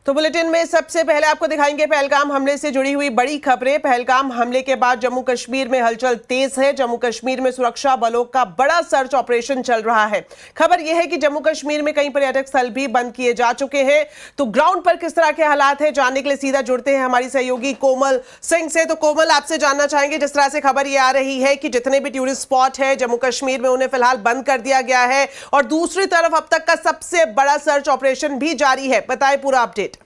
तो बुलेटिन में सबसे पहले आपको दिखाएंगे पहलगाम हमले से जुड़ी हुई बड़ी खबरें। पहलगाम हमले के बाद जम्मू कश्मीर में हलचल तेज है। जम्मू कश्मीर में सुरक्षा बलों का बड़ा सर्च ऑपरेशन चल रहा है। खबर यह है कि जम्मू कश्मीर में कई पर्यटक स्थल भी बंद किए जा चुके हैं। तो ग्राउंड पर किस तरह के हालात हैं, जानने के लिए सीधा जुड़ते हैं हमारी सहयोगी कोमल सिंह से। तो कोमल, आपसे जानना चाहेंगे, जिस तरह से खबर ये आ रही है कि जितने भी टूरिस्ट स्पॉट है जम्मू कश्मीर में उन्हें फिलहाल बंद कर दिया गया है और दूसरी तरफ अब तक का सबसे बड़ा सर्च ऑपरेशन भी जारी है। बताएं पूरा अपडेट।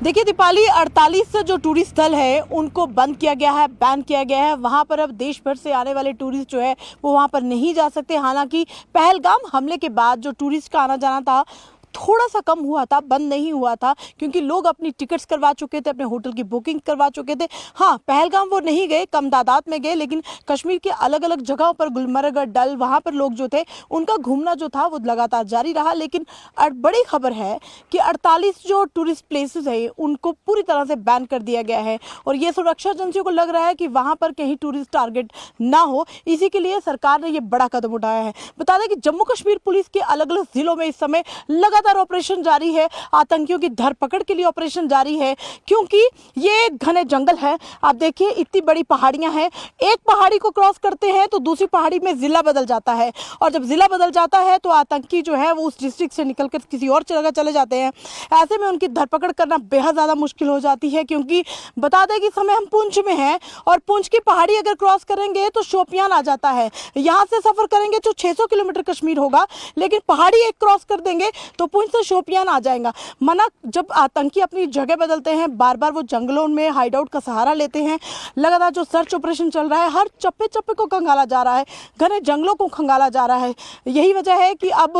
देखिए दीपाली, 48 जो टूरिस्ट स्थल है उनको बंद किया गया है, बैन किया गया है। वहां पर अब देश भर से आने वाले टूरिस्ट जो है वो वहां पर नहीं जा सकते। हालांकि पहलगाम हमले के बाद जो टूरिस्ट का आना जाना था थोड़ा सा कम हुआ था, बंद नहीं हुआ था, क्योंकि लोग अपनी टिकट्स करवा चुके थे, अपने होटल की बुकिंग करवा चुके थे। हाँ, पहलगाम वो नहीं गए, कम तादाद में गए, लेकिन कश्मीर के अलग अलग जगहों पर, गुलमर्ग, डल, वहाँ पर लोग जो थे उनका घूमना जो था वो लगातार जारी रहा। लेकिन बड़ी खबर है कि 48 जो टूरिस्ट प्लेसेस है उनको पूरी तरह से बैन कर दिया गया है और ये सुरक्षा एजेंसियों को लग रहा है कि वहाँ पर कहीं टूरिस्ट टारगेट ना हो, इसी के लिए सरकार ने ये बड़ा कदम उठाया है। बता दें कि जम्मू कश्मीर पुलिस के अलग अलग जिलों में इस समय लगातार ऑपरेशन जारी है। आतंकियों की धरपकड़ के लिए ऑपरेशन जारी है, क्योंकि ये घने जंगल है। आप देखिए, इतनी बड़ी पहाड़ियां हैं, एक पहाड़ी को क्रॉस करते हैं तो दूसरी पहाड़ी में जिला बदल जाता है और जब जिला बदल जाता है तो आतंकी जो है वो उस डिस्ट्रिक्ट से निकलकर किसी और जगह चले जाते हैं। ऐसे में उनकी धरपकड़ करना बेहद ज्यादा मुश्किल हो जाती है, क्योंकि बता दें कि इस समय हम पुंछ में हैं और पुंछ की पहाड़ी अगर क्रॉस करेंगे तो शोपियान आ जाता है। यहाँ से सफर करेंगे तो 600 किलोमीटर कश्मीर होगा, लेकिन पहाड़ी एक क्रॉस कर देंगे तो पुंछ से शोपियान आ जाएगा। मना जब आतंकी अपनी जगह बदलते हैं, बार बार वो जंगलों में हाइड आउट का सहारा लेते हैं। लगातार जो सर्च ऑपरेशन चल रहा है, हर चप्पे चप्पे को खंगाला जा रहा है, घने जंगलों को खंगाला जा रहा है। यही वजह है कि अब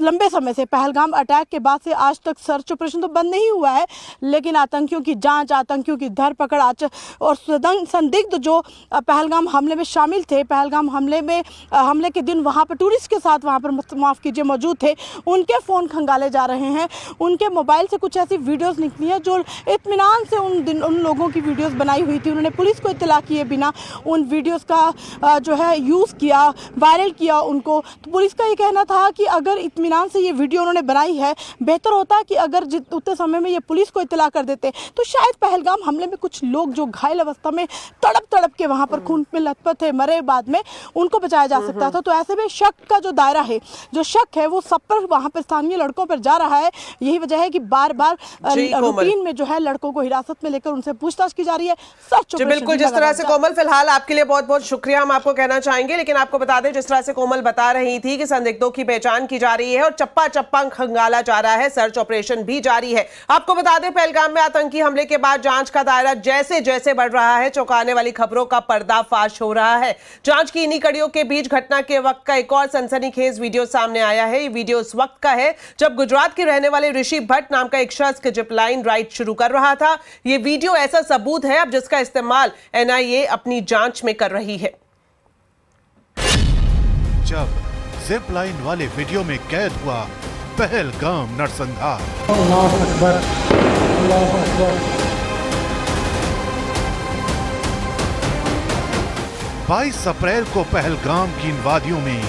लंबे समय से पहलगाम अटैक के बाद से आज तक सर्च ऑपरेशन तो बंद नहीं हुआ है, लेकिन आतंकियों की जांच, आतंकियों की धरपकड़ और संदिग्ध जो पहलगाम हमले में शामिल थे, पहलगाम हमले के दिन वहाँ पर टूरिस्ट के साथ वहाँ पर माफ़ कीजिए मौजूद थे, उनके फ़ोन खंगाले जा रहे हैं। उनके मोबाइल से कुछ ऐसी वीडियोस निकली हैं जो इत्मीनान से उन लोगों की वीडियोस बनाई हुई थी। उन्होंने पुलिस को इत्तला किए बिना उन वीडियोस का जो है यूज़ किया, वायरल किया उनको। तो पुलिस का ये कहना था कि अगर इत्मीनान से ये वीडियो उन्होंने बनाई है, बेहतर होता कि अगर उतने समय में ये पुलिस को इत्तला कर देते तो शायद पहलगाम हमले में कुछ लोग जो घायल अवस्था में तड़प के वहाँ पर खून में लथपथ थे, मरे बाद में, उनको बचाया जा सकता था। तो ऐसे में शक का जो दायरा है, जो शक है वो सब पर वहाँ पर स्थानीय लड़कों पर जा रहा है। यही वजह है कि बार बार रूटीन में जो है लड़कों को हिरासत में लेकर उनसे पूछताछ की जा रही है। सर्च बिल्कुल, जिस तरह से कोमल, फिलहाल आपके लिए बहुत बहुत शुक्रिया हम आपको कहना चाहेंगे। लेकिन आपको बता दें, जिस तरह से कोमल बता रही थी कि संदिग्धों की पहचान की जा रही है और चप्पा चप्पा खंगाला जा रहा है, सर्च ऑपरेशन भी जारी है। आपको बता दें, पहलगाम में आतंकी हमले के बाद जांच का दायरा जैसे जैसे बढ़ रहा है, चौंकाने वाली खबरों का पर्दाफाश हो रहा है। जांच की इन्हीं कड़ियों के बीच घटना के वक्त का एक और सनसनीखेज वीडियो सामने आया है। ये वीडियो उस वक्त का है जब गुजरात के रहने वाले ऋषि भट्ट नाम का एक शख्स जिप लाइन राइड शुरू कर रहा था। यह वीडियो ऐसा सबूत है अब जिसका इस्तेमाल एनआईए अपनी जांच में कर रही है। जब जिप लाइन वाले वीडियो में कैद हुआ पहलगाम नरसंहार, अल्लाह अकबर, अल्लाह अकबर। 22 अप्रैल को पहलगाम की इन वादियों में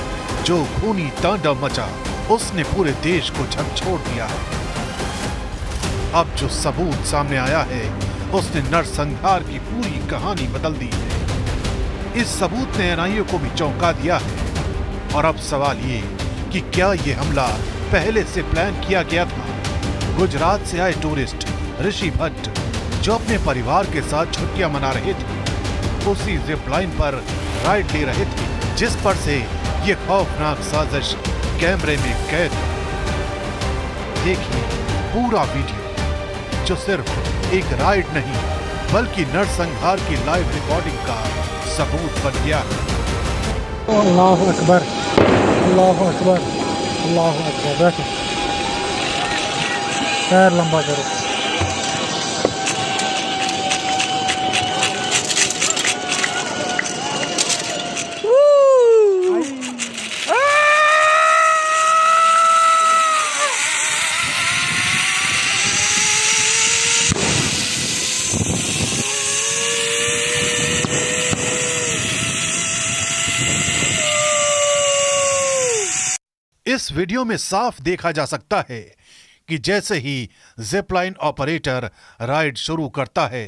जो खूनी तांडव मचा, उसने पूरे देश को झकझोर दिया है। अब जो सबूत सामने आया है उसने नरसंहार की पूरी कहानी बदल दी है। इस सबूत ने एनआईए को भी चौंका दिया है। और अब सवाल ये कि क्या ये हमला पहले से प्लान किया गया था? गुजरात से आए टूरिस्ट ऋषि भट्ट जो अपने परिवार के साथ छुट्टियां मना रहे थे, उसी जिप लाइन पर राइड ले रहे थे जिस पर से ये खौफनाक साजिश कैमरे में कैद। देखिए पूरा वीडियो, जो सिर्फ एक राइड नहीं बल्कि नरसंहार की लाइव रिकॉर्डिंग का सबूत बन गया है। अल्लाह अकबर, अल्लाह अकबर, अल्लाह अकबर। बैठो, पैर लंबा करो। इस वीडियो में साफ देखा जा सकता है कि जैसे ही जिपलाइन ऑपरेटर राइड शुरू करता है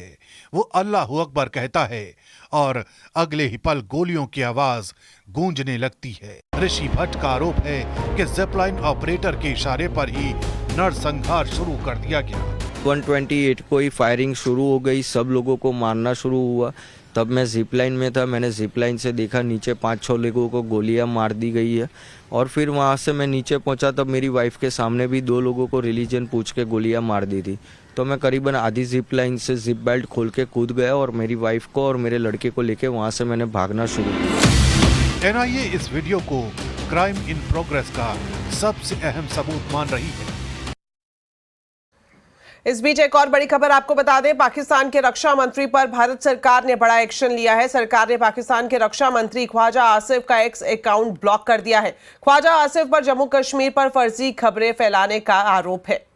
वो अल्लाह अकबर कहता है और अगले ही पल गोलियों की आवाज गूंजने लगती है। ऋषि भट्ट का आरोप है कि जिपलाइन ऑपरेटर के इशारे पर ही नरसंहार शुरू कर दिया गया। 128 को ही फायरिंग शुरू हो गई, सब लोगों को मारना शुरू हुआ। तब मैं जिप लाइन में था, मैंने जिप लाइन से देखा नीचे 5-6 लोगों को गोलियां मार दी गई है। और फिर वहां से मैं नीचे पहुंचा तब मेरी वाइफ के सामने भी 2 लोगों को रिलीजन पूछ के गोलियां मार दी थी। तो मैं करीबन आधी जिप लाइन से जिप बेल्ट खोल के कूद गया और मेरी वाइफ को और मेरे लड़के को लेके वहां से मैंने भागना शुरू किया। एनआईए इस वीडियो को क्राइम इन प्रोग्रेस का सबसे अहम सबूत मान रही है। इस बीच एक और बड़ी खबर आपको बता दें, पाकिस्तान के रक्षा मंत्री पर भारत सरकार ने बड़ा एक्शन लिया है। सरकार ने पाकिस्तान के रक्षा मंत्री ख्वाजा आसिफ का एक्स अकाउंट ब्लॉक कर दिया है। ख्वाजा आसिफ पर जम्मू कश्मीर पर फर्जी खबरें फैलाने का आरोप है।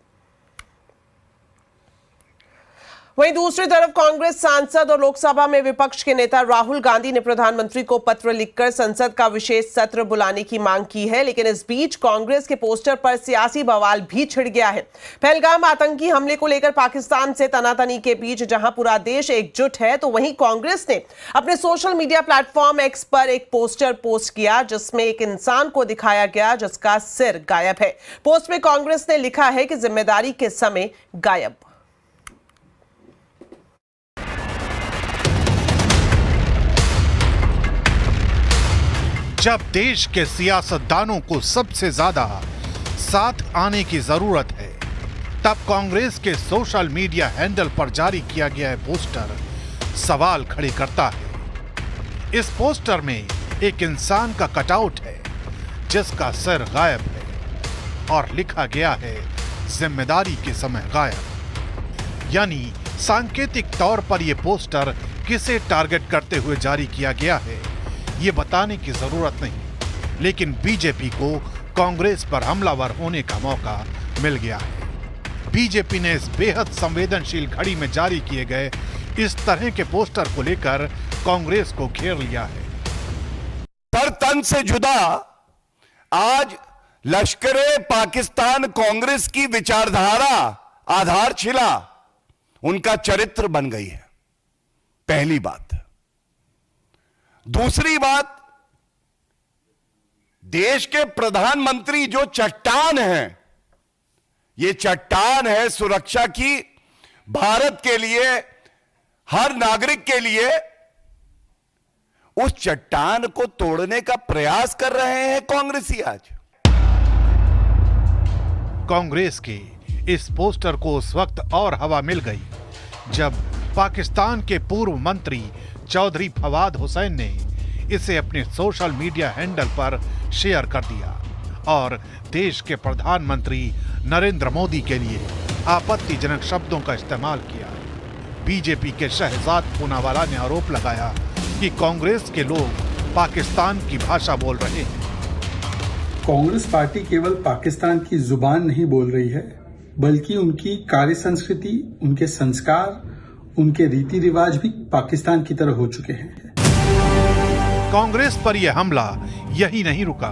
वहीं दूसरी तरफ कांग्रेस सांसद और लोकसभा में विपक्ष के नेता राहुल गांधी ने प्रधानमंत्री को पत्र लिखकर संसद का विशेष सत्र बुलाने की मांग की है। लेकिन इस बीच कांग्रेस के पोस्टर पर सियासी बवाल भी छिड़ गया है। पहलगाम आतंकी हमले को लेकर पाकिस्तान से तनातनी के बीच जहां पूरा देश एकजुट है, तो वहीं कांग्रेस ने अपने सोशल मीडिया प्लेटफॉर्म एक्स पर एक पोस्टर पोस्ट किया जिसमें एक इंसान को दिखाया गया जिसका सिर गायब है। पोस्ट में कांग्रेस ने लिखा है कि जिम्मेदारी के समय गायब। जब देश के सियासतदानों को सबसे ज्यादा साथ आने की जरूरत है, तब कांग्रेस के सोशल मीडिया हैंडल पर जारी किया गया है पोस्टर सवाल खड़े करता है। इस पोस्टर में एक इंसान का कटआउट है जिसका सिर गायब है और लिखा गया है जिम्मेदारी के समय गायब। यानी सांकेतिक तौर पर यह पोस्टर किसे टारगेट करते हुए जारी किया गया है ये बताने की जरूरत नहीं, लेकिन बीजेपी को कांग्रेस पर हमलावर होने का मौका मिल गया है। बीजेपी ने इस बेहद संवेदनशील घड़ी में जारी किए गए इस तरह के पोस्टर को लेकर कांग्रेस को घेर लिया है। पर तन से जुदा आज लश्करे पाकिस्तान कांग्रेस की विचारधारा आधारशिला उनका चरित्र बन गई है, पहली बात। दूसरी बात, देश के प्रधानमंत्री जो चट्टान है, ये चट्टान है सुरक्षा की, भारत के लिए, हर नागरिक के लिए, उस चट्टान को तोड़ने का प्रयास कर रहे हैं कांग्रेसी आज। कांग्रेस के इस पोस्टर को उस वक्त और हवा मिल गई जब पाकिस्तान के पूर्व मंत्री चौधरी फवाद हुसैन ने इसे अपने सोशल मीडिया हैंडल पर शेयर कर दिया और देश के प्रधानमंत्री नरेंद्र मोदी के लिए आपत्तिजनक शब्दों का इस्तेमाल किया। बीजेपी के शहजाद पूनावाला ने आरोप लगाया कि कांग्रेस के लोग पाकिस्तान की भाषा बोल रहे हैं। कांग्रेस पार्टी केवल पाकिस्तान की जुबान नहीं बोल रही है, बल्कि उनकी कार्य संस्कृति, उनके संस्कार, उनके रीति रिवाज भी पाकिस्तान की तरह हो चुके हैं। कांग्रेस पर यह हमला यही नहीं रुका।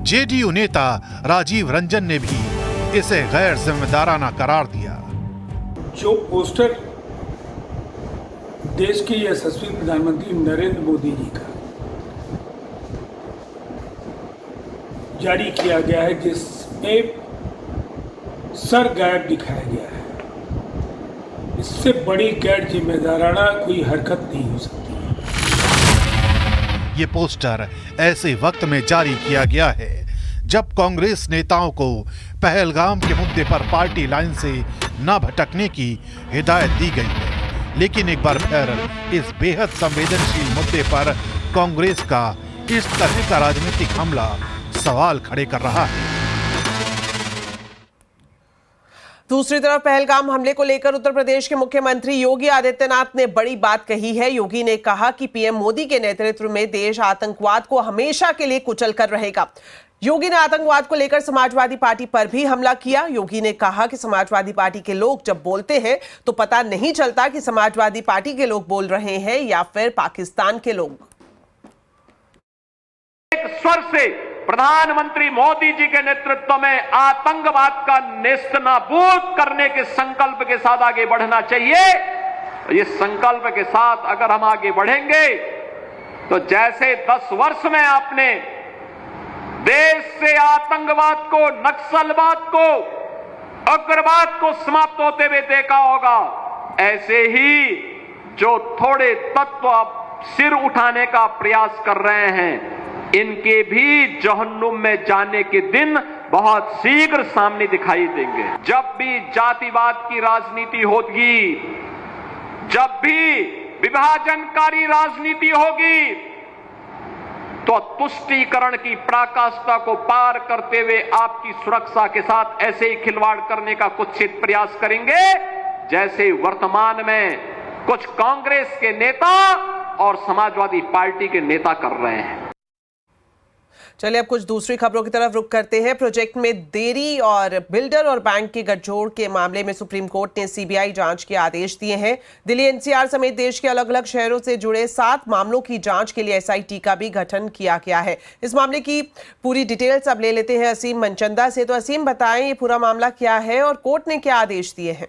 जेडीयू नेता राजीव रंजन ने भी इसे गैर जिम्मेदाराना करार दिया। जो पोस्टर देश के यशस्वी प्रधानमंत्री नरेंद्र मोदी जी का जारी किया गया है, जिसमें सर गायब दिखाया गया है, इससे बड़ी गैर जिम्मेदाराना कोई हरकत नहीं हो सकती। ये पोस्टर ऐसे वक्त में जारी किया गया है जब कांग्रेस नेताओं को पहलगाम के मुद्दे पर पार्टी लाइन से न भटकने की हिदायत दी गई है। लेकिन एक बार फिर इस बेहद संवेदनशील मुद्दे पर कांग्रेस का इस तरह का राजनीतिक हमला सवाल खड़े कर रहा है। दूसरी तरफ पहलगाम हमले को लेकर उत्तर प्रदेश के मुख्यमंत्री योगी आदित्यनाथ ने बड़ी बात कही है। योगी ने कहा कि पीएम मोदी के नेतृत्व में देश आतंकवाद को हमेशा के लिए कुचल कर रहेगा। योगी ने आतंकवाद को लेकर समाजवादी पार्टी पर भी हमला किया। योगी ने कहा कि समाजवादी पार्टी के लोग जब बोलते हैं तो पता नहीं चलता कि समाजवादी पार्टी के लोग बोल रहे हैं या फिर पाकिस्तान के लोग। एक स्वर से प्रधानमंत्री मोदी जी के नेतृत्व में आतंकवाद का नेस्तनाबूद करने के संकल्प के साथ आगे बढ़ना चाहिए। इस संकल्प के साथ अगर हम आगे बढ़ेंगे तो जैसे 10 वर्ष में आपने देश से आतंकवाद को, नक्सलवाद को, उग्रवाद को समाप्त होते हुए देखा होगा, ऐसे ही जो थोड़े तत्व अब सिर उठाने का प्रयास कर रहे हैं, इनके भी जहन्नुम में जाने के दिन बहुत शीघ्र सामने दिखाई देंगे। जब भी जातिवाद की राजनीति होगी, जब भी विभाजनकारी राजनीति होगी, तो तुष्टीकरण की पराकाष्ठा को पार करते हुए आपकी सुरक्षा के साथ ऐसे ही खिलवाड़ करने का कुत्सित प्रयास करेंगे जैसे वर्तमान में कुछ कांग्रेस के नेता और समाजवादी पार्टी के नेता कर रहे हैं। चलिए अब कुछ दूसरी खबरों की तरफ रुख करते हैं। प्रोजेक्ट में देरी और बिल्डर और बैंक के गठजोड़ के मामले में सुप्रीम कोर्ट ने सीबीआई जांच के आदेश दिए हैं। दिल्ली एनसीआर समेत देश के अलग अलग शहरों से जुड़े 7 मामलों की जांच के लिए एसआईटी का भी गठन किया गया है। इस मामले की पूरी डिटेल्स अब ले लेते हैं असीम मनचंदा से। तो असीम, बताएं ये पूरा मामला क्या है और कोर्ट ने क्या आदेश दिए हैं?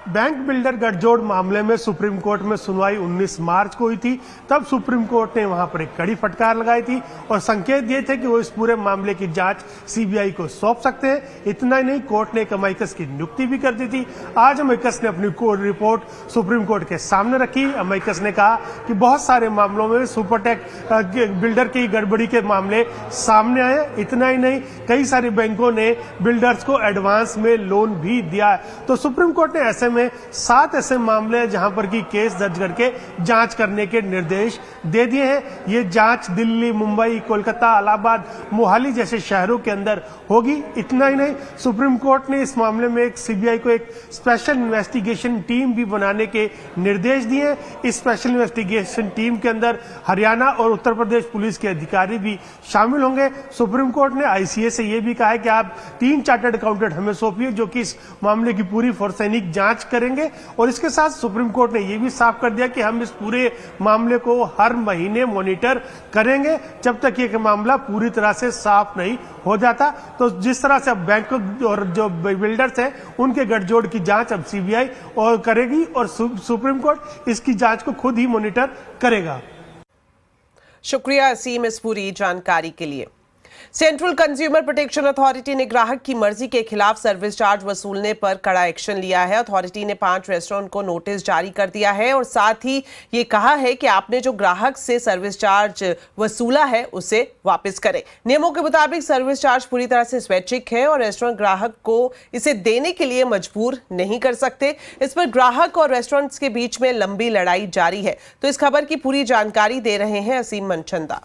बैंक बिल्डर गठजोड़ मामले में सुप्रीम कोर्ट में सुनवाई 19 मार्च को हुई थी। तब सुप्रीम कोर्ट ने वहां पर एक कड़ी फटकार लगाई थी और संकेत दिए थे कि वो इस पूरे मामले की जांच सीबीआई को सौंप सकते हैं। इतना ही नहीं, कोर्ट ने एक अमाइकस की नियुक्ति भी कर दी थी। आज अमाइकस ने अपनी रिपोर्ट सुप्रीम कोर्ट के सामने रखी। अमाइकस ने कहा कि बहुत सारे मामलों में सुपरटेक बिल्डर की गड़बड़ी के मामले सामने आए। इतना ही नहीं, कई सारे बैंकों ने बिल्डर्स को एडवांस में लोन भी दिया है। तो सुप्रीम कोर्ट ने ऐसे में 7 ऐसे मामले हैं जहां पर की केस दर्ज करके जांच करने के निर्देश दे दिए हैं। ये जांच दिल्ली, मुंबई, कोलकाता, इलाहाबाद, मोहाली जैसे शहरों के अंदर होगी। इतना ही नहीं, सुप्रीम कोर्ट ने इस मामले में एक सीबीआई को एक स्पेशल इन्वेस्टिगेशन टीम भी बनाने के निर्देश दिए। इस स्पेशल इन्वेस्टिगेशन टीम के अंदर हरियाणा और उत्तर प्रदेश पुलिस के अधिकारी भी शामिल होंगे। सुप्रीम कोर्ट ने आईसीए से यह भी कहा है कि आप 3 चार्टर्ड अकाउंटेंट हमें सौंपिए जो कि इस मामले की पूरी फोरेंसिक जांच करेंगे। और इसके साथ सुप्रीम कोर्ट ने यह भी साफ कर दिया कि हम इस पूरे मामले को हर महीने मॉनिटर करेंगे जब तक ये मामला पूरी तरह से साफ नहीं हो जाता। तो जिस तरह से अब बैंक और जो बिल्डर्स हैं उनके गठजोड़ की जांच अब सीबीआई और करेगी और सुप्रीम कोर्ट इसकी जांच को खुद ही मॉनिटर करेगा। शुक्रिया असीम इस पूरी जानकारी के लिए। सेंट्रल कंज्यूमर प्रोटेक्शन अथॉरिटी ने ग्राहक की मर्जी के खिलाफ सर्विस चार्ज वसूलने पर कड़ा एक्शन लिया है। अथॉरिटी ने 5 रेस्टोरेंट को नोटिस जारी कर दिया है और साथ ही ये कहा है कि आपने जो ग्राहक से सर्विस चार्ज वसूला है उसे वापस करें। नियमों के मुताबिक सर्विस चार्ज पूरी तरह से स्वैच्छिक है और रेस्टोरेंट ग्राहक को इसे देने के लिए मजबूर नहीं कर सकते। इस पर ग्राहक और रेस्टोरेंट्स के बीच में लंबी लड़ाई जारी है। तो इस खबर की पूरी जानकारी दे रहे हैं असीम मनचंदा।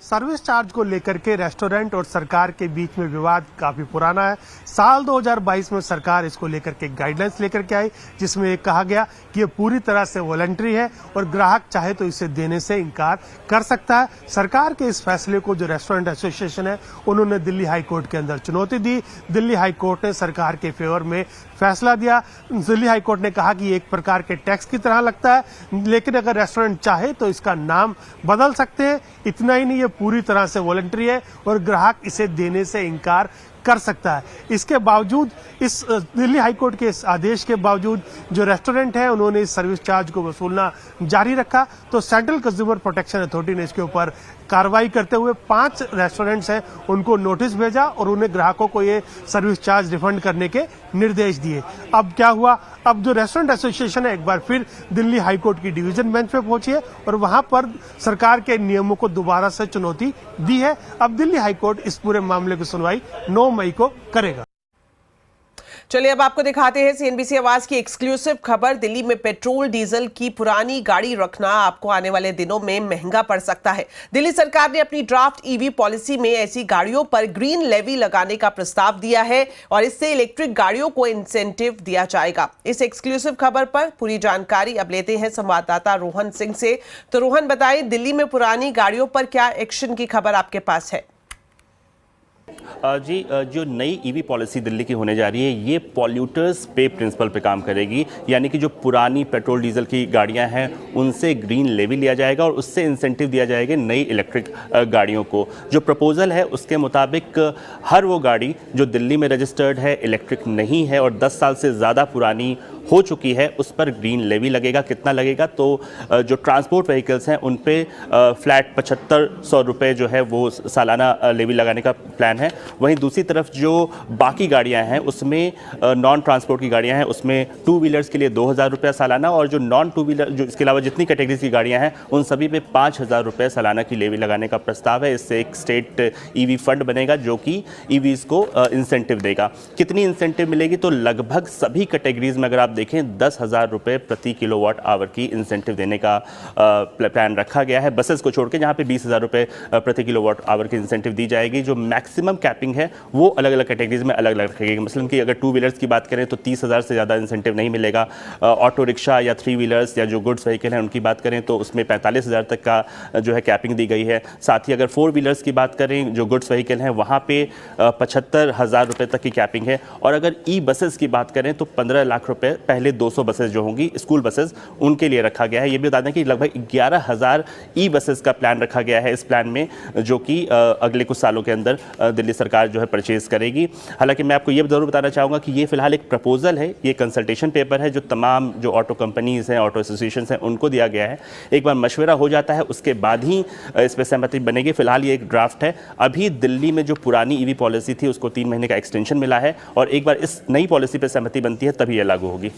सर्विस चार्ज को लेकर के रेस्टोरेंट और सरकार के बीच में विवाद काफी पुराना है। साल 2022 में सरकार इसको लेकर के गाइडलाइंस लेकर के आई जिसमें ये कहा गया कि ये पूरी तरह से वॉलंटरी है और ग्राहक चाहे तो इसे देने से इनकार कर सकता है। सरकार के इस फैसले को जो रेस्टोरेंट एसोसिएशन है उन्होंने दिल्ली हाई कोर्ट के अंदर चुनौती दी। दिल्ली हाई कोर्ट ने सरकार के फेवर में फैसला दिया। दिल्ली हाई कोर्ट ने कहा कि ये एक प्रकार के टैक्स की तरह लगता है, लेकिन अगर रेस्टोरेंट चाहे तो इसका नाम बदल सकते हैं। इतना ही नहीं, ये पूरी तरह से वॉलंटरी है और ग्राहक इसे देने से इनकार कर सकता है। इसके बावजूद इस दिल्ली हाईकोर्ट के इस आदेश के बावजूद जो रेस्टोरेंट है उन्होंने इस सर्विस चार्ज को वसूलना जारी रखा। तो सेंट्रल कंज्यूमर प्रोटेक्शन अथॉरिटी ने इसके ऊपर कार्रवाई करते हुए 5 रेस्टोरेंट्स हैं उनको नोटिस भेजा और उन्हें ग्राहकों को ये सर्विस चार्ज रिफंड करने के निर्देश दिए। अब क्या हुआ, अब जो रेस्टोरेंट एसोसिएशन है एक बार फिर दिल्ली हाईकोर्ट की डिवीजन बेंच पे पहुंची है और वहां पर सरकार के नियमों को दोबारा से चुनौती दी है। अब दिल्ली हाईकोर्ट इस पूरे मामले की सुनवाई 9 मई को करेगा। चलिए अब आपको दिखाते हैं सीएनबीसी आवाज की एक्सक्लूसिव खबर। दिल्ली में पेट्रोल डीजल की पुरानी गाड़ी रखना आपको आने वाले दिनों में महंगा पड़ सकता है। दिल्ली सरकार ने अपनी ड्राफ्ट ईवी पॉलिसी में ऐसी गाड़ियों पर ग्रीन लेवी लगाने का प्रस्ताव दिया है और इससे इलेक्ट्रिक गाड़ियों को इंसेंटिव दिया जाएगा। इस एक्सक्लूसिव खबर पर पूरी जानकारी अब लेते हैं संवाददाता रोहन सिंह से। तो रोहन, बताएं दिल्ली में पुरानी गाड़ियों पर क्या एक्शन की खबर आपके पास है? जी, जो नई ईवी पॉलिसी दिल्ली की होने जा रही है ये पॉल्यूटर्स पे प्रिंसिपल पे काम करेगी, यानी कि जो पुरानी पेट्रोल डीजल की गाड़ियां हैं उनसे ग्रीन लेवी लिया जाएगा और उससे इंसेंटिव दिया जाएगा नई इलेक्ट्रिक गाड़ियों को। जो प्रपोजल है उसके मुताबिक हर वो गाड़ी जो दिल्ली में रजिस्टर्ड है, इलेक्ट्रिक नहीं है और 10 साल से ज़्यादा पुरानी हो चुकी है उस पर ग्रीन लेवी लगेगा। कितना लगेगा? तो जो ट्रांसपोर्ट व्हीकल्स हैं उन पे फ्लैट 7500 रुपये जो है वो सालाना लेवी लगाने का प्लान है। वहीं दूसरी तरफ जो बाकी गाड़ियां हैं उसमें नॉन ट्रांसपोर्ट की गाड़ियां हैं उसमें 2 व्हीलर्स के लिए 2000 रुपये सालाना और जो नॉन 2 व्हीलर जो इसके अलावा जितनी कैटेगरीज की गाड़ियां हैं उन सभी पे 5000 रुपये सालाना की लेवी लगाने का प्रस्ताव है। इससे एक स्टेट ईवी फंड बनेगा जो कि ईवीज़ को इंसेंटिव देगा। कितनी इंसेंटिव मिलेगी? तो लगभग सभी कैटेगरीज में अगर आप देखें 10,000 रुपये प्रति किलोवाट आवर की इंसेंटिव देने का प्लान रखा गया है। बसेस को छोड़ के जहाँ पे 20,000 रुपये प्रति किलोवाट आवर की इंसेंटिव दी जाएगी। जो मैक्सिमम कैपिंग है वो अलग अलग कैटेगरीज में अलग अलग रखेगी। मसलन कि अगर 2 व्हीलर्स की बात करें तो 30,000 से ज़्यादा इंसेंटिव नहीं मिलेगा। ऑटो रिक्शा या 3 व्हीलर्स या जो गुड्स व्हीकल हैं उनकी बात करें तो उसमें 45,000 तक का जो है कैपिंग दी गई है। साथ ही अगर 4 व्हीलर्स की बात करें जो गुड्स व्हीकल हैं वहाँ पे 75,000 रुपये तक की कैपिंग है। और अगर ई बसेस की बात करें तो 15 लाख रुपये पहले 200 बसेस जो होंगी स्कूल बसेस उनके लिए रखा गया है। ये भी बता दें कि लगभग 11,000 ई बसेस का प्लान रखा गया है इस प्लान में, जो कि अगले कुछ सालों के अंदर दिल्ली सरकार जो है परचेज करेगी। हालांकि मैं आपको ये जरूर बताना चाहूँगा कि ये फिलहाल एक प्रपोजल है, ये कंसल्टेशन पेपर है जो तमाम जो ऑटो कंपनीज हैं, ऑटो एसोसिएशन हैं उनको दिया गया है। एक बार मशवरा हो जाता है उसके बाद ही इस पर सहमति बनेगी। फिलहाल ये एक ड्राफ्ट है। अभी दिल्ली में जो पुरानी ईवी पॉलिसी थी उसको 3 महीने का एक्सटेंशन मिला है और एक बार इस नई पॉलिसी पर सहमति बनती है तभी यह लागू होगी।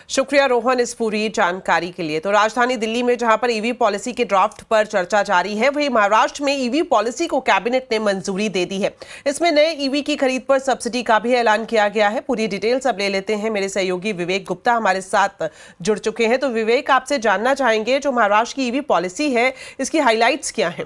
शुक्रिया रोहन इस पूरी जानकारी के लिए। तो राजधानी दिल्ली में जहां पर ईवी पॉलिसी के ड्राफ्ट पर चर्चा जारी है, वहीं महाराष्ट्र में ईवी पॉलिसी को कैबिनेट ने मंजूरी दे दी है। इसमें नए ईवी की खरीद पर सब्सिडी का भी ऐलान किया गया है। पूरी डिटेल्स अब ले लेते हैं। मेरे सहयोगी विवेक गुप्ता हमारे साथ जुड़ चुके हैं। तो विवेक, आपसे जानना चाहेंगे जो महाराष्ट्र की ईवी पॉलिसी है इसकी हाईलाइट्स क्या है?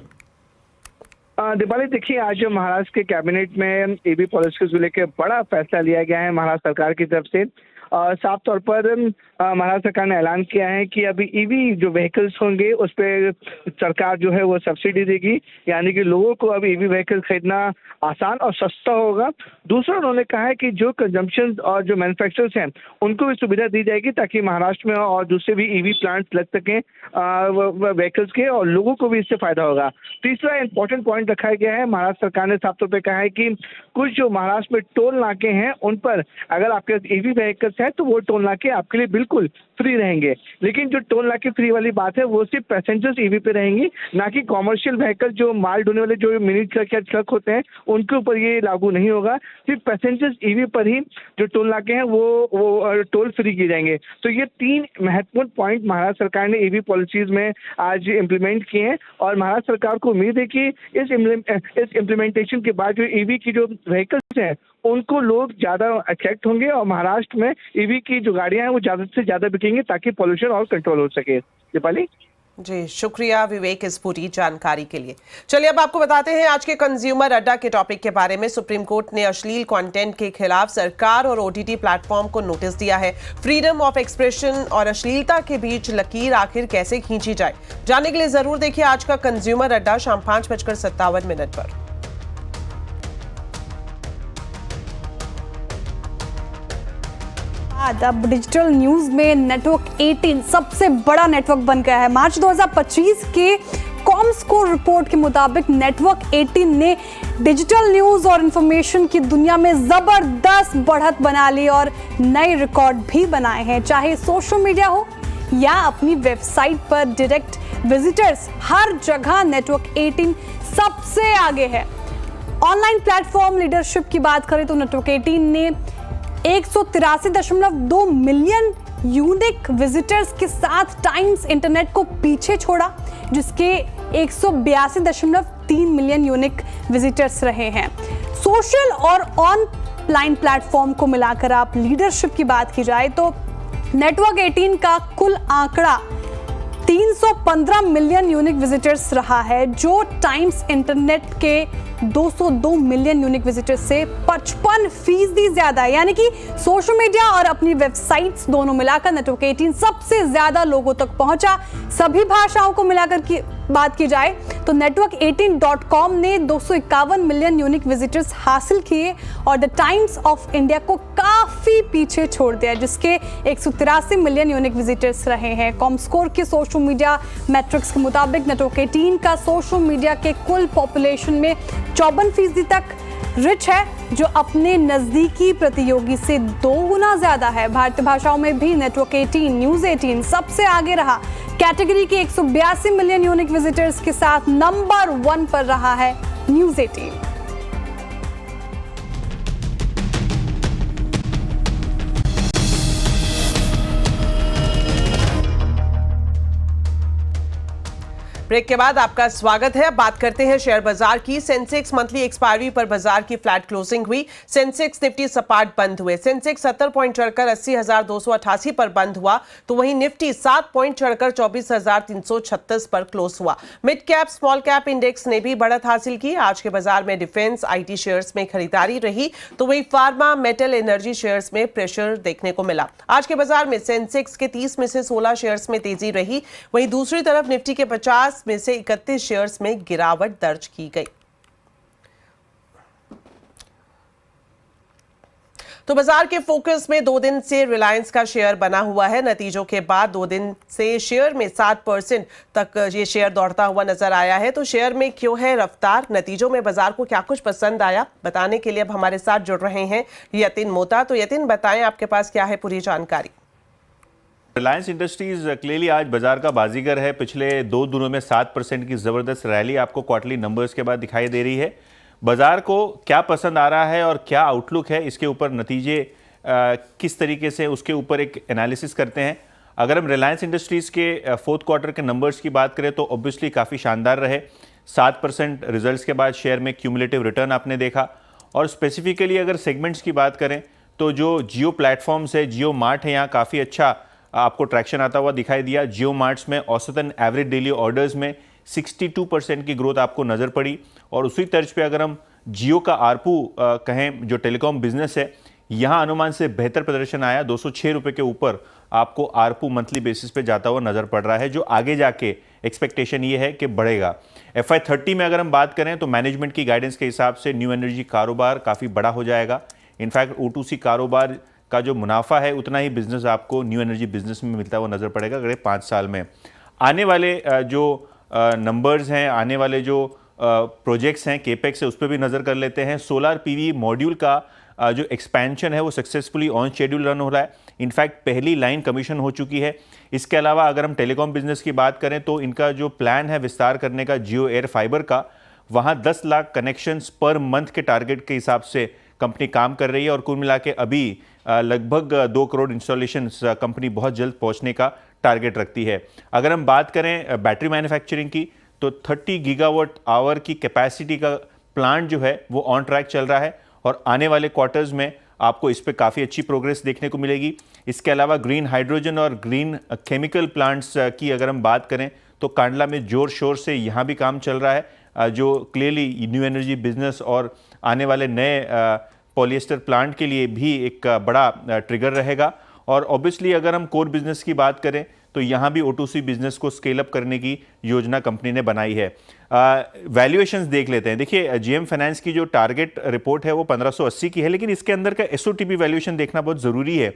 दीपाली, देखिए आज महाराष्ट्र के कैबिनेट में ईवी पॉलिसी को लेकर बड़ा फैसला लिया गया है महाराष्ट्र सरकार की तरफ से। साफ तौर पर महाराष्ट्र सरकार ने ऐलान किया है कि अभी ईवी जो व्हीकल्स होंगे उस पर सरकार जो है वो सब्सिडी देगी, यानी कि लोगों को अभी ईवी व्हीकल खरीदना आसान और सस्ता होगा। दूसरा उन्होंने कहा है कि जो कंजम्पशन और जो मैन्युफैक्चरर्स हैं उनको भी सुविधा दी जाएगी ताकि महाराष्ट्र में और दूसरे भी ईवी प्लांट्स लग सकें व्हीकल्स के और लोगों को भी इससे फायदा होगा। तीसरा इंपॉर्टेंट पॉइंट रखा गया है, महाराष्ट्र सरकार ने साफ तौर पर कहा है कि कुछ जो महाराष्ट्र में टोल नाके हैं उन पर अगर आपके ईवी व्हीकल्स हैं तो वो टोल नाके आपके लिए बिल्कुल फ्री रहेंगे। लेकिन जो टोल नाके फ्री वाली बात है वो सिर्फ पैसेंजर्स ईवी पे रहेंगी, ना कि कॉमर्शियल व्हीकल जो माल ढोने वाले जो मिनी ट्रक या ट्रक होते हैं उनके ऊपर ये लागू नहीं होगा। सिर्फ पैसेंजर्स ईवी पर ही जो टोल नाके हैं वो टोल फ्री किए जाएंगे। तो ये 3 महत्वपूर्ण पॉइंट महाराष्ट्र सरकार ने ईवी पॉलिसीज में आज इम्प्लीमेंट किए हैं और महाराष्ट्र सरकार को उम्मीद है कि इस इम्प्लीमेंटेशन के बाद जो ईवी की जो व्हीकल्स हैं उनको लोग ज़्यादा अट्रैक्ट होंगे और महाराष्ट्र में ईवी की जो गाड़ियां हैं वो ज़्यादा से ज़्यादा बिकेंगी ताकि पोल्यूशन और कंट्रोल हो सके। दीपाली जी, शुक्रिया विवेक इस पूरी जानकारी के लिए। चलिए अब आपको बताते हैं आज के कंज्यूमर अड्डा के टॉपिक के बारे में। सुप्रीम कोर्ट ने अश्लील कंटेंट के खिलाफ सरकार और ओटीटी प्लेटफॉर्म को नोटिस दिया है। फ्रीडम ऑफ एक्सप्रेशन और अश्लीलता के बीच लकीर आखिर कैसे खींची जाए, जानने के लिए जरूर देखिए आज का कंज्यूमर अड्डा शाम 5:57 पर। अब डिजिटल न्यूज में नेटवर्क 18 सबसे बड़ा नेटवर्क बन गया है। मार्च 2025 के कॉमस्कोर रिपोर्ट के मुताबिक नेटवर्क 18 ने डिजिटल न्यूज और इंफॉर्मेशन की दुनिया में जबरदस्त बढ़त बना ली और नए रिकॉर्ड भी बनाए हैं। चाहे सोशल मीडिया हो या अपनी वेबसाइट पर डायरेक्ट विजिटर्स, हर जगह नेटवर्क 18 सबसे आगे है। ऑनलाइन प्लेटफॉर्म लीडरशिप की बात करें तो नेटवर्क 18 ने 183.2 मिलियन यूनिक विजिटर्स के साथ टाइम्स इंटरनेट को पीछे छोड़ा, जिसके 182.3 मिलियन यूनिक विजिटर्स रहे हैं। सोशल और ऑनलाइन प्लेटफॉर्म को मिलाकर आप लीडरशिप की बात की जाए तो नेटवर्क 18 का कुल आंकड़ा 315 मिलियन यूनिक विजिटर्स रहा है, जो टाइम्स इंटरनेट के 202 मिलियन यूनिक विजिटर्स से 55% ज्यादा है। यानी कि सोशल मीडिया और अपनी वेबसाइट्स दोनों मिलाकर नेटवर्क 18 सबसे ज्यादा लोगों तक पहुंचा। सभी भाषाओं को मिलाकर बात की जाए तो network18.com ने 251 मिलियन यूनिक विजिटर्स हासिल किए और द टाइम्स ऑफ इंडिया को काफी पीछे छोड़ दिया, जिसके 183 मिलियन यूनिक विजिटर्स रहे हैं। कॉमस्कोर के सोशल मीडिया मैट्रिक्स के मुताबिक network18 का सोशल मीडिया के कुल पॉपुलेशन में 54% तक रिच है, जो अपने नजदीकी प्रतियोगी से 2 गुना ज्यादा है। भारतीय भाषाओं में भी network18 न्यूज 18 सबसे आगे रहा। कैटेगरी के 182 मिलियन यूनिक विजिटर्स के साथ नंबर 1 पर रहा है न्यूज 18। ब्रेक के बाद आपका स्वागत है। बात करते हैं शेयर बाजार की। सेंसेक्स मंथली एक्सपायरी पर बाजार की फ्लैट क्लोजिंग हुई। सेंसेक्स निफ्टी सपाट बंद हुए। सेंसेक्स 70 पॉइंट चढ़कर 80,288 पर बंद हुआ, तो वहीं निफ्टी 7 पॉइंट चढ़कर 24,336 पर क्लोज हुआ। Mid cap small cap index ने भी बढ़त हासिल की। आज के बाजार में डिफेंस आईटी शेयर्स में खरीदारी रही, तो वहीं फार्मा मेटल एनर्जी शेयर्स में प्रेशर देखने को मिला। आज के बाजार में सेंसेक्स के 30 में से 16 शेयर्स में तेजी रही, वहीं दूसरी तरफ निफ्टी के 50 में से 31 शेयर्स में गिरावट दर्ज की गई। तो बाजार के फोकस में 2 दिन से रिलायंस का शेयर बना हुआ है। नतीजों के बाद 2 दिन से शेयर में 7% तक ये शेयर दौड़ता हुआ नजर आया है। तो शेयर में क्यों है रफ्तार, नतीजों में बाजार को क्या कुछ पसंद आया, बताने के लिए अब हमारे साथ जुड़ रहे हैं यतिन मोता। तो यतिन, बताएं आपके पास क्या है पूरी जानकारी। रिलायंस इंडस्ट्रीज क्लियरली आज बाजार का बाजीगर है। पिछले 2 दिनों में 7% की जबरदस्त रैली आपको क्वार्टरली नंबर्स के बाद दिखाई दे रही है। बाजार को क्या पसंद आ रहा है और क्या आउटलुक है, इसके ऊपर नतीजे किस तरीके से, उसके ऊपर एक एनालिसिस करते हैं। अगर हम रिलायंस इंडस्ट्रीज के 4th क्वार्टर के नंबर्स की बात करें तो ऑब्वियसली काफ़ी शानदार रहे। 7% रिजल्ट्स के बाद शेयर में क्यूमुलेटिव रिटर्न आपने देखा। और स्पेसिफिकली अगर सेगमेंट्स की बात करें तो जो जियो प्लेटफॉर्म्स है, जियो मार्ट है, यहाँ काफ़ी अच्छा आपको ट्रैक्शन आता हुआ दिखाई दिया। जियो मार्ट्स में औसतन एवरेज डेली ऑर्डर्स में 62% की ग्रोथ आपको नज़र पड़ी। और उसी तर्ज पे अगर हम जियो का आरपू कहें, जो टेलीकॉम बिजनेस है, यहाँ अनुमान से बेहतर प्रदर्शन आया। 206 रुपये के ऊपर आपको आरपू मंथली बेसिस पे जाता हुआ नज़र पड़ रहा है, जो आगे जाके एक्सपेक्टेशन ये है कि बढ़ेगा। FY30 में अगर हम बात करें तो मैनेजमेंट की गाइडेंस के हिसाब से न्यू एनर्जी कारोबार काफ़ी बड़ा हो जाएगा। इनफैक्ट O2C कारोबार का जो मुनाफा है उतना ही बिजनेस आपको न्यू एनर्जी बिजनेस में मिलता हुआ नजर पड़ेगा अगले 5 साल में। आने वाले जो नंबर्स हैं, आने वाले जो प्रोजेक्ट्स हैं, केपेक्स है, उस पर भी नज़र कर लेते हैं। सोलर पीवी मॉड्यूल का जो एक्सपेंशन है वो सक्सेसफुली ऑन शेड्यूल रन हो रहा है। इनफैक्ट पहली लाइन कमीशन हो चुकी है। इसके अलावा अगर हम टेलीकॉम बिजनेस की बात करें तो इनका जो प्लान है विस्तार करने का जियो एयर फाइबर का, वहाँ 10 लाख कनेक्शंस पर मंथ के टारगेट के हिसाब से कंपनी काम कर रही है। और कुल मिला के अभी लगभग 2 करोड़ इंस्टॉलेशंस कंपनी बहुत जल्द पहुंचने का टारगेट रखती है। अगर हम बात करें बैटरी मैन्युफैक्चरिंग की तो 30 गीगावाट आवर की कैपेसिटी का प्लांट जो है वो ऑन ट्रैक चल रहा है और आने वाले क्वार्टर्स में आपको इस पर काफ़ी अच्छी प्रोग्रेस देखने को मिलेगी। इसके अलावा ग्रीन हाइड्रोजन और ग्रीन केमिकल प्लांट्स की अगर हम बात करें तो कांडला में जोर शोर से यहाँ भी काम चल रहा है, जो क्लियरली न्यू एनर्जी बिजनेस और आने वाले नए पॉलिएस्टर प्लांट के लिए भी एक बड़ा ट्रिगर रहेगा। और ऑब्वियसली अगर हम कोर बिजनेस की बात करें तो यहाँ भी O2C बिजनेस को स्केल अप करने की योजना कंपनी ने बनाई है। वैल्यूएशंस देख लेते हैं। देखिए, GM फाइनेंस की जो टारगेट रिपोर्ट है वो 1580 की है, लेकिन इसके अंदर का SOTP वैल्यूएशन देखना बहुत ज़रूरी है।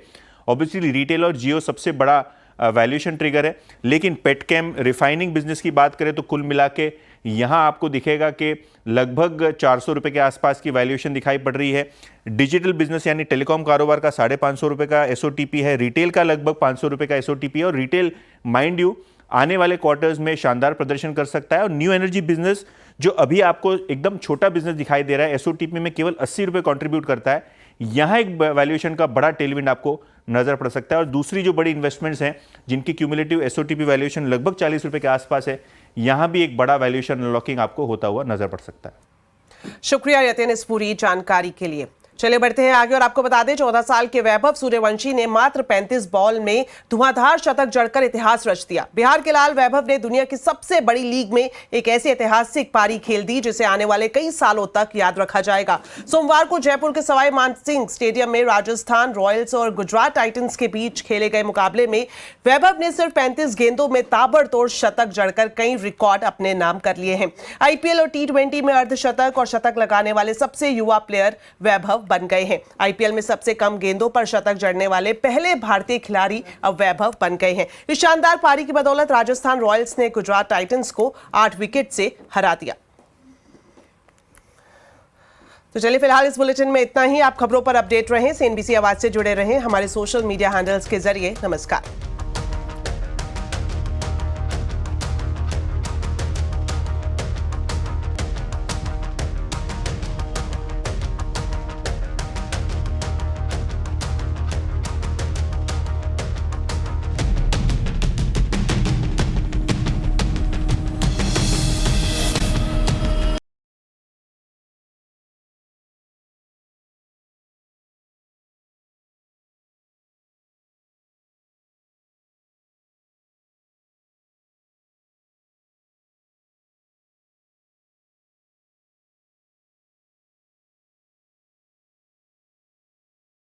ऑब्वियसली रिटेल और जियो सबसे बड़ा वैल्यूएशन ट्रिगर है, लेकिन पेटकेम रिफाइनिंग बिजनेस की बात करें तो कुल मिला के यहाँ आपको दिखेगा कि लगभग 400 रुपये के आसपास की वैल्यूएशन दिखाई पड़ रही है। डिजिटल बिजनेस यानी टेलीकॉम कारोबार का 550 रुपये का SOTP है, रिटेल का लगभग 500 रुपये का SOTP है। और रिटेल माइंड यू आने वाले क्वार्टर्स में शानदार प्रदर्शन कर सकता है। और न्यू एनर्जी बिजनेस जो अभी आपको एकदम छोटा बिजनेस दिखाई दे रहा है, SOTP में केवल 80 रुपये कॉन्ट्रीब्यूट करता है, यहाँ एक वैल्यूएशन का बड़ा टेलविंड आपको नजर पड़ सकता है। और दूसरी जो बड़ी इन्वेस्टमेंट्स हैं जिनकी क्यूमुलेटिव SOTP वैल्यूएशन लगभग 40 रुपये के आसपास है, यहाँ भी एक बड़ा वैल्यूएशन अनलॉकिंग आपको होता हुआ नजर पड़ सकता है। शुक्रिया यतिन इस पूरी जानकारी के लिए। चलिए बढ़ते हैं आगे और आपको बता दें 14 साल के वैभव सूर्यवंशी ने मात्र 35 बॉल में धुआंधार शतक जड़कर इतिहास रच दिया। बिहार के लाल वैभव ने दुनिया की सबसे बड़ी लीग में एक ऐसी ऐतिहासिक पारी खेल दी जिसे आने वाले कई सालों तक याद रखा जाएगा। सोमवार को जयपुर के सवाई मानसिंह स्टेडियम में राजस्थान रॉयल्स और गुजरात टाइटंस के बीच खेले गए मुकाबले में वैभव ने सिर्फ 35 गेंदों में ताबड़तोड़ शतक जड़कर कई रिकॉर्ड अपने नाम कर लिए हैं। आईपीएल और टी20 में अर्धशतक और शतक लगाने वाले सबसे युवा प्लेयर वैभव बन गए हैं। आईपीएल में सबसे कम गेंदों पर शतक जड़ने वाले पहले भारतीय खिलाड़ी अब वैभव बन गए हैं। इस शानदार पारी की बदौलत राजस्थान रॉयल्स ने गुजरात टाइटंस को 8 विकेट से हरा दिया। तो चलिए फिलहाल इस बुलेटिन में इतना ही। आप खबरों पर अपडेट रहें, CNBC आवाज से जुड़े रहें हमारे सोशल मीडिया हैंडल्स के जरिए। नमस्कार।